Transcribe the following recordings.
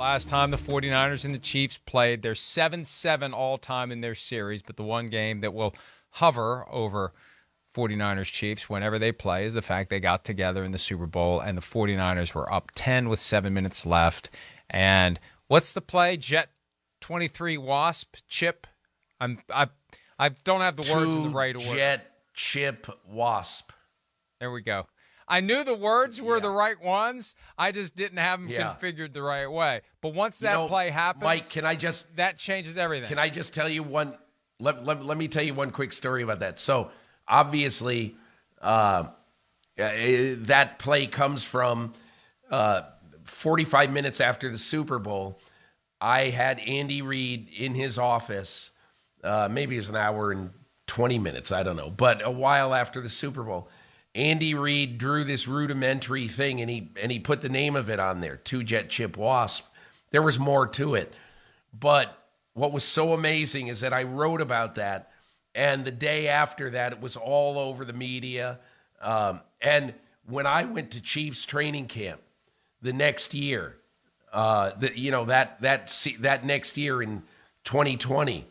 last time the 49ers and the Chiefs played. They're 7-7 all-time in their series, but the one game that will hover over 49ers Chiefs whenever they play is the fact they got together in the Super Bowl, and the 49ers were up 10 with 7 minutes left. And what's the play? Jet 23 Wasp chip. I don't have the words in the right order. Jet chip wasp. There we go. I knew the words were the right ones. I just didn't have them configured the right way. But once that play happens, Mike, that changes everything. Can I just tell you one? Let me tell you one quick story about that. So obviously, that play comes from 45 minutes after the Super Bowl. I had Andy Reid in his office. Maybe it was an hour and 20 minutes. I don't know. But a while after the Super Bowl, Andy Reid drew this rudimentary thing, and he put the name of it on there, 2-Jet Chip Wasp. There was more to it. But what was so amazing is that I wrote about that, and the day after that, it was all over the media. And when I went to Chiefs training camp the next year, that next year in 2020,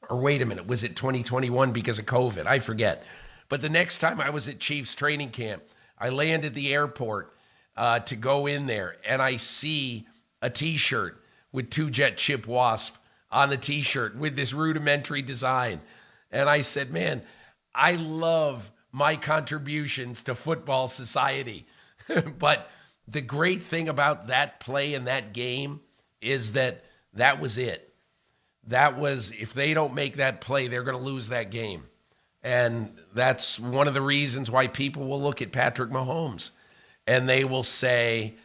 or wait a minute, was it 2021 because of COVID? I forget. But the next time I was at Chiefs training camp, I land at the airport to go in there, and I see a T-shirt with 2-Jet Chip Wasp on the T-shirt with this rudimentary design. And I said, man, I love my contributions to football society. But the great thing about that play and that game is that was it. That was, if they don't make that play, they're going to lose that game. And that's one of the reasons why people will look at Patrick Mahomes and they will say,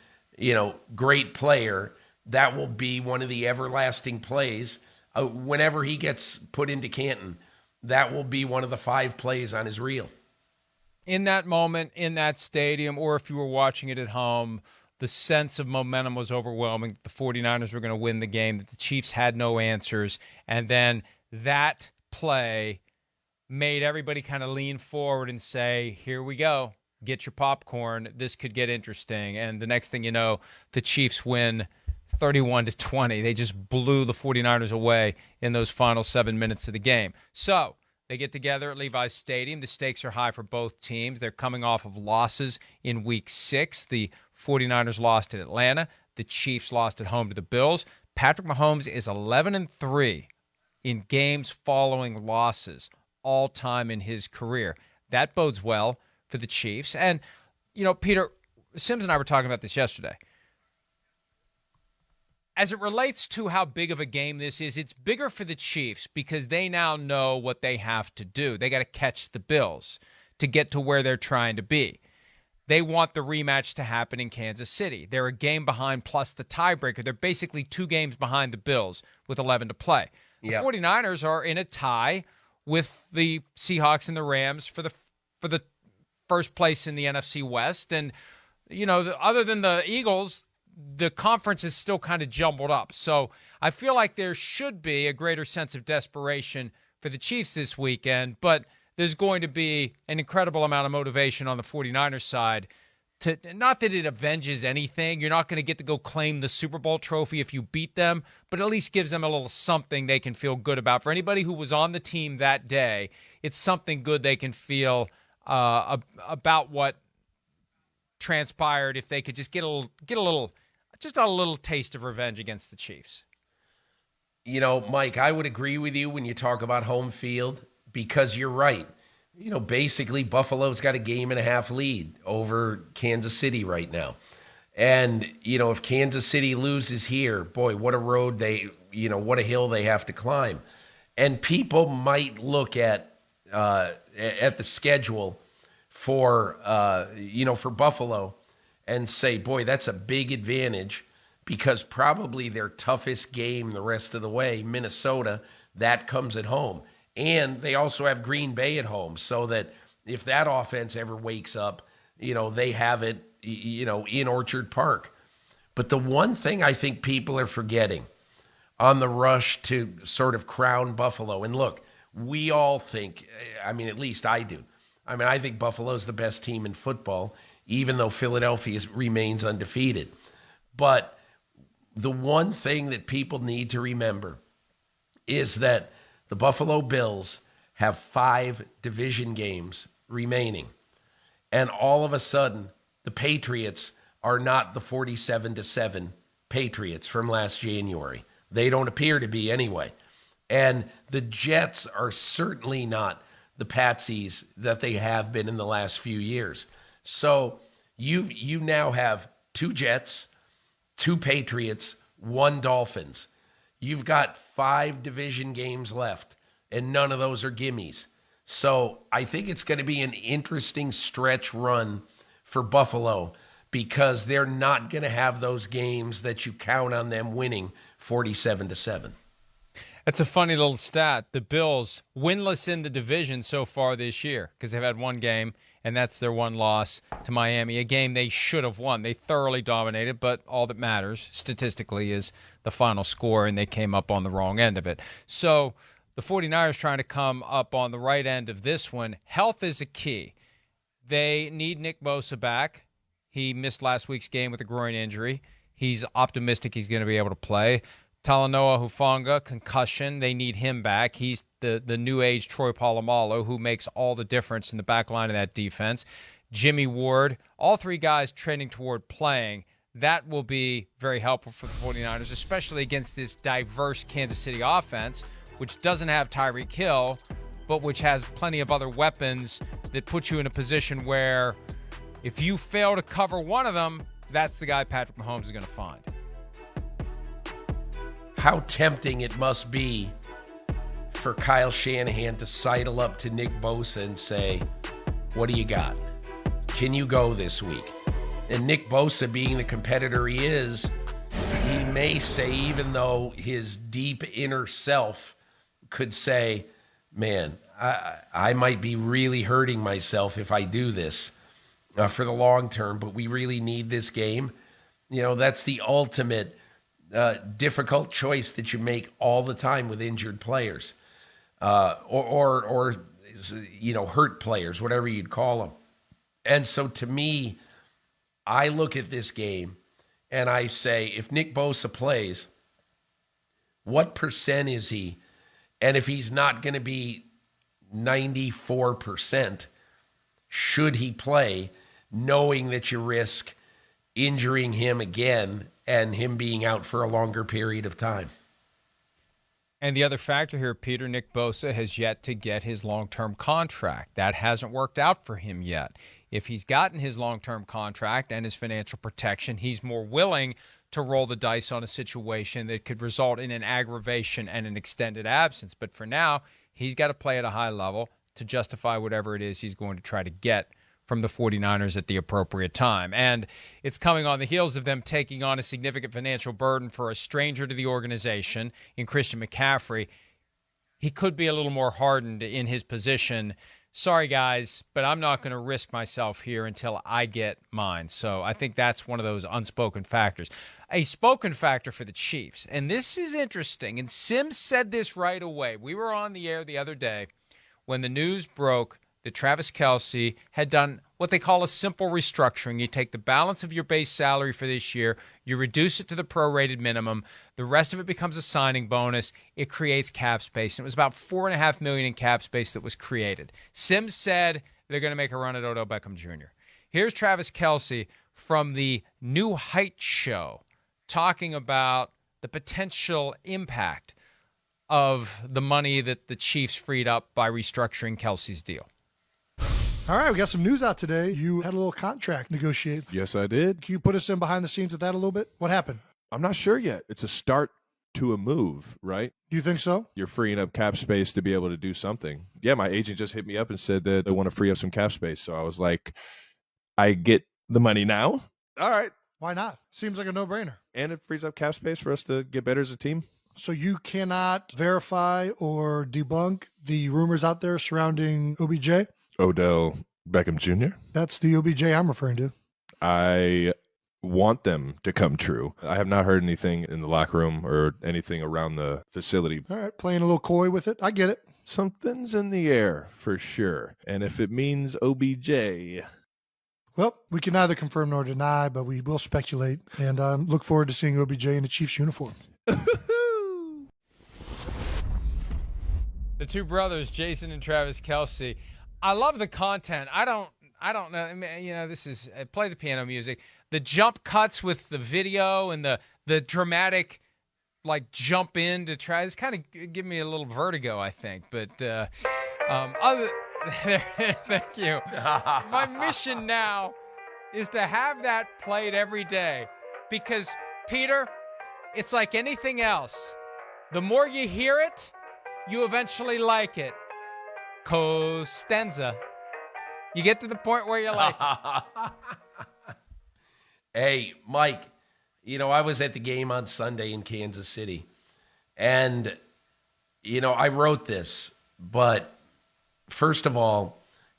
great player. That will be one of the everlasting plays. Whenever he gets put into Canton, that will be one of the 5 plays on his reel. In that moment, in that stadium, or if you were watching it at home, the sense of momentum was overwhelming. The 49ers were going to win the game, that the Chiefs had no answers. And then that play made everybody kind of lean forward and say, here we go. Get your popcorn. This could get interesting. And the next thing you know, the Chiefs win 31-20. They just blew the 49ers away in those final 7 minutes of the game. So they get together at Levi's Stadium. The stakes are high for both teams. They're coming off of losses in Week 6. The 49ers lost at Atlanta. The Chiefs lost at home to the Bills. Patrick Mahomes is 11-3 in games following losses all time in his career. That bodes well for the Chiefs. And, Peter, Sims and I were talking about this yesterday. As it relates to how big of a game this is, it's bigger for the Chiefs because they now know what they have to do. They got to catch the Bills to get to where they're trying to be. They want the rematch to happen in Kansas City. They're a game behind plus the tiebreaker. They're basically 2 games behind the Bills with 11 to play. The 49ers are in a tie with the Seahawks and the Rams for the first place in the NFC West. And, other than the Eagles, the conference is still kind of jumbled up. So I feel like there should be a greater sense of desperation for the Chiefs this weekend, but there's going to be an incredible amount of motivation on the 49ers side. Not that it avenges anything. You're not going to get to go claim the Super Bowl trophy if you beat them, but at least gives them a little something they can feel good about. For anybody who was on the team that day, it's something good they can feel about what transpired if they could just get a little taste of revenge against the Chiefs. Mike, I would agree with you when you talk about home field because you're right. Basically Buffalo's got a 1.5 game lead over Kansas City right now. And, if Kansas City loses here, boy, what a road what a hill they have to climb. And people might look at the schedule for Buffalo and say, boy, that's a big advantage because probably their toughest game the rest of the way, Minnesota, that comes at home. And they also have Green Bay at home, so that if that offense ever wakes up, they have it, in Orchard Park. But the one thing I think people are forgetting on the rush to sort of crown Buffalo, and look, we all think, at least I do. I think Buffalo's the best team in football, even though Philadelphia remains undefeated. But the one thing that people need to remember is that the Buffalo Bills have 5 division games remaining. And all of a sudden, the Patriots are not the 47-7 Patriots from last January. They don't appear to be anyway. And the Jets are certainly not the patsies that they have been in the last few years. So you now have 2 Jets, 2 Patriots, 1 Dolphins. You've got 5 division games left, and none of those are gimmies. So I think it's going to be an interesting stretch run for Buffalo because they're not going to have those games that you count on them winning 47-7. That's a funny little stat. The Bills winless in the division so far this year because they've had 1 game, and that's their 1 loss to Miami, a game they should have won. They thoroughly dominated, but all that matters statistically is the final score, and they came up on the wrong end of it. So the 49ers trying to come up on the right end of this one. Health is a key. They need Nick Bosa back. He missed last week's game with a groin injury. He's optimistic he's going to be able to play. Talanoa Hufanga, concussion. They need him back. He's the new age Troy Polamalu who makes all the difference in the back line of that defense. Jimmy Ward, all 3 guys trending toward playing. That will be very helpful for the 49ers, especially against this diverse Kansas City offense, which doesn't have Tyreek Hill, but which has plenty of other weapons that put you in a position where if you fail to cover one of them, that's the guy Patrick Mahomes is going to find. How tempting it must be for Kyle Shanahan to sidle up to Nick Bosa and say, what do you got? Can you go this week? And Nick Bosa, being the competitor he is, he may say, even though his deep inner self could say, man, I might be really hurting myself if I do this for the long term, but we really need this game. You know, that's the ultimate difficult choice that you make all the time with injured players or hurt players, whatever you'd call them. And so to me, I look at this game and I say, if Nick Bosa plays, what percent is he? And if he's not going to be 94%, should he play, knowing that you risk injuring him again and him being out for a longer period of time? And the other factor here, Peter, Nick Bosa has yet to get his long-term contract. That hasn't worked out for him yet. If he's gotten his long-term contract and his financial protection, he's more willing to roll the dice on a situation that could result in an aggravation and an extended absence. But for now, he's got to play at a high level to justify whatever it is he's going to try to get from the 49ers at the appropriate time. And it's coming on the heels of them taking on a significant financial burden for a stranger to the organization in Christian McCaffrey. He could be a little more hardened in his position. Sorry, guys, but I'm not going to risk myself here until I get mine. So I think that's one of those unspoken factors. A spoken factor for the Chiefs, and this is interesting, and Sims said this right away. We were on the air the other day when the news broke that Travis Kelce had done what they call a simple restructuring. You take the balance of your base salary for this year, you reduce it to the prorated minimum, the rest of it becomes a signing bonus, it creates cap space. And it was about $4.5 million in cap space that was created. Sims said they're going to make a run at Odell Beckham Jr. Here's Travis Kelce from the New Heights show talking about the potential impact of the money that the Chiefs freed up by restructuring Kelce's deal. All right, we got some news out today. You had a little contract negotiated. Yes, I did. Can you put us in behind the scenes with that a little bit? What happened? I'm not sure yet. It's a start to a move, right? Do you think so? You're freeing up cap space to be able to do something. Yeah, my agent just hit me up and said that they want to free up some cap space. So I was like, I get the money now? All right. Why not? Seems like a no-brainer. And it frees up cap space for us to get better as a team. So you cannot verify or debunk the rumors out there surrounding OBJ? Odell Beckham Jr.? That's the OBJ I'm referring to. I want them to come true. I have not heard anything in the locker room or anything around the facility. All right, playing a little coy with it. I get it. Something's in the air for sure. And if it means OBJ, Well, we can neither confirm nor deny, but we will speculate, and look forward to seeing OBJ in a Chiefs uniform. The two brothers, Jason and Travis Kelce. I love the content. I don't know. I mean, this is play the piano music. The jump cuts with the video and the dramatic jump in to try. It's kind of give me a little vertigo, I think. But thank you. My mission now is to have that played every day because, Peter, it's like anything else. The more you hear it, you eventually like it. Costanza. You get to the point where you like it. Hey, Mike, I was at the game on Sunday in Kansas City, and, I wrote this, but first of all,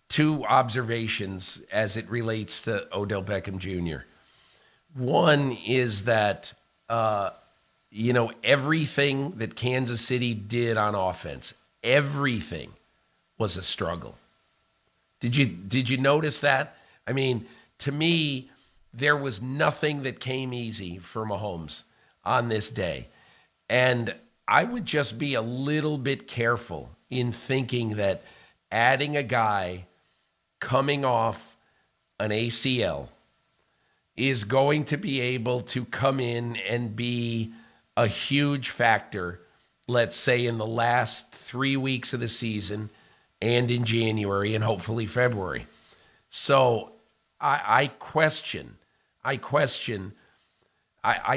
two observations as it relates to Odell Beckham Jr. One is that, everything that Kansas City did on offense, everything was a struggle. Did you notice that? I mean, to me, there was nothing that came easy for Mahomes on this day. And I would just be a little bit careful in thinking that adding a guy coming off an ACL is going to be able to come in and be a huge factor, let's say in the last 3 weeks of the season and in January and hopefully February. So I question. I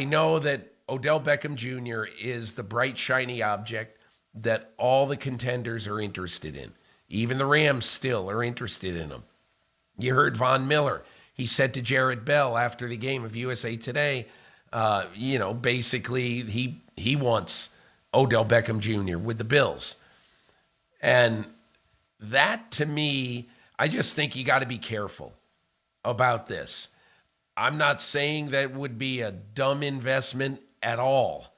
know that Odell Beckham Jr. is the bright, shiny object that all the contenders are interested in. Even the Rams still are interested in him. You heard Von Miller. He said to Jared Bell after the game of USA Today, basically he wants Odell Beckham Jr. with the Bills. And that, to me, I just think you got to be careful about this. I'm not saying that would be a dumb investment at all.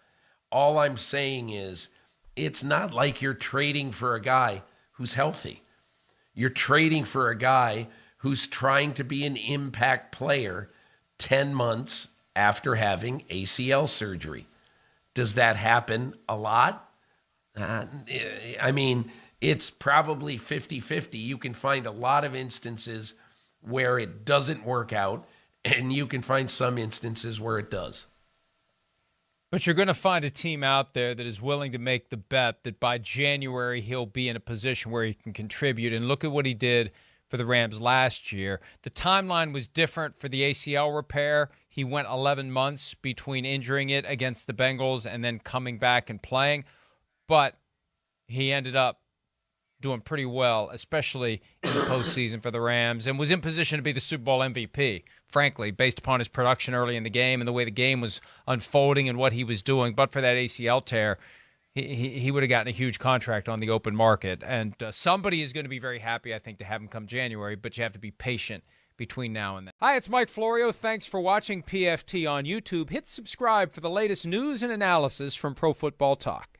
All I'm saying is it's not like you're trading for a guy who's healthy. You're trading for a guy who's trying to be an impact player 10 months after having ACL surgery. Does that happen a lot? It's probably 50-50. You can find a lot of instances where it doesn't work out, and you can find some instances where it does. But you're going to find a team out there that is willing to make the bet that by January he'll be in a position where he can contribute. And look at what he did for the Rams last year. The timeline was different for the ACL repair. He went 11 months between injuring it against the Bengals and then coming back and playing. But he ended up doing pretty well, especially in the postseason for the Rams, and was in position to be the Super Bowl MVP, frankly, based upon his production early in the game and the way the game was unfolding and what he was doing. But for that ACL tear, he would have gotten a huge contract on the open market. And somebody is going to be very happy, I think, to have him come January, but you have to be patient between now and then. Hi, it's Mike Florio. Thanks for watching PFT on YouTube. Hit subscribe for the latest news and analysis from Pro Football Talk.